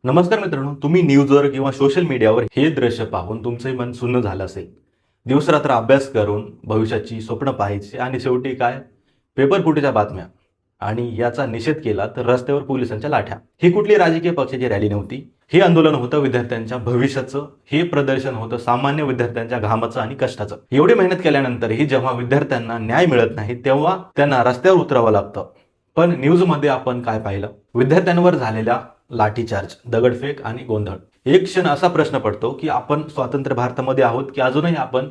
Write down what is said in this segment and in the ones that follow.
नमस्कार मित्रांनो, तुम्ही न्यूजवर किंवा सोशल मीडियावर हे दृश्य पाहून तुमचंही मन सुन्न झालं असेल. दिवसरात्र अभ्यास करून भविष्याची स्वप्न पाहायची आणि शेवटी काय, पेपर फुटीच्या बातम्या. आणि याचा निषेध केला तर रस्त्यावर पोलिसांच्या लाठ्या. ही कुठली राजकीय पक्षाची रॅली नव्हती. हे आंदोलन होतं विद्यार्थ्यांच्या भविष्याचं. हे प्रदर्शन होतं सामान्य विद्यार्थ्यांच्या घामाचं आणि कष्टाचं. एवढी मेहनत केल्यानंतरही जेव्हा विद्यार्थ्यांना न्याय मिळत नाही तेव्हा त्यांना रस्त्यावर उतरावं लागतं. पण न्यूजमध्ये आपण काय पाहिलं? विद्यार्थ्यांवर झालेल्या लाठीचार्ज, दगडफेक आणि गोंधळ. एक क्षण असा प्रश्न पडतो की आपण स्वतंत्र भारतामध्ये आहोत की अजूनही आपण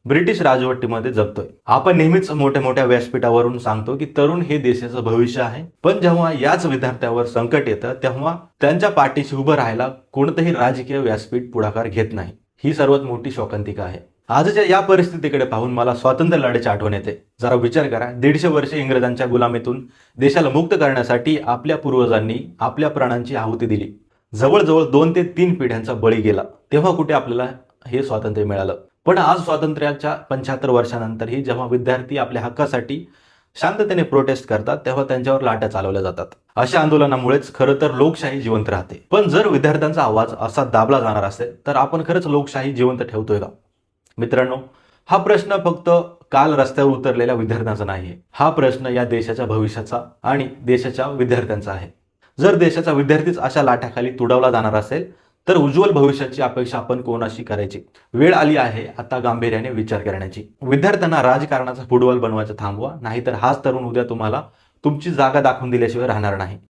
ब्रिटिश राजवटीमध्ये जगतोय. आपण नेहमीच मोठ्या मोठ्या व्यासपीठावरून सांगतो की तरुण हे देशाचं भविष्य आहे. पण जेव्हा याच विद्यार्थ्यावर संकट येतं तेव्हा त्यांच्या पाठीशी उभं राहायला कोणतंही राजकीय व्यासपीठ पुढाकार घेत नाही. ही सर्वात मोठी शोकांतिका आहे. आजच्या या परिस्थितीकडे पाहून मला स्वातंत्र्य लढ्याची आठवण येते. जरा विचार करा, 150 वर्षे इंग्रजांच्या गुलामीतून देशाला मुक्त करण्यासाठी आपल्या पूर्वजांनी आपल्या प्राणांची आहुती दिली. जवळजवळ 2 ते 3 पिढ्यांचा बळी गेला. तेव्हा कुठे आपल्याला हे स्वातंत्र्य मिळालं? पण आज स्वातंत्र्याच्या 75 वर्षानंतरही जेव्हा विद्यार्थी आपल्या हक्कासाठी शांततेने प्रोटेस्ट करतात तेव्हा त्यांच्यावर लाट्या चालवल्या जातात. अशा आंदोलनामुळेच खरं तर लोकशाही जिवंत राहते. पण जर विद्यार्थ्यांचा आवाज असा दाबला जाणार असेल तर आपण खरंच लोकशाही जिवंत ठेवतोय का? मित्रांनो, हा प्रश्न फक्त काल रस्त्यावर उतरलेल्या विद्यार्थ्यांचा नाहीये. हा प्रश्न या देशाच्या भविष्याचा आणि देशाच्या विद्यार्थ्यांचा आहे. जर देशाचा विद्यार्थीच अशा लाट्याखाली तुडवला जाणार असेल तर उज्ज्वल भविष्याची अपेक्षा आपण कोणाशी करायची? वेळ आली आहे आता गांभीर्याने विचार करण्याची. विद्यार्थ्यांना राजकारणाचा फुटबॉल बनवायचं थांबवा, नाहीतर हाच तरुण उद्या तुम्हाला तुमची जागा दाखवून दिल्याशिवाय राहणार नाही.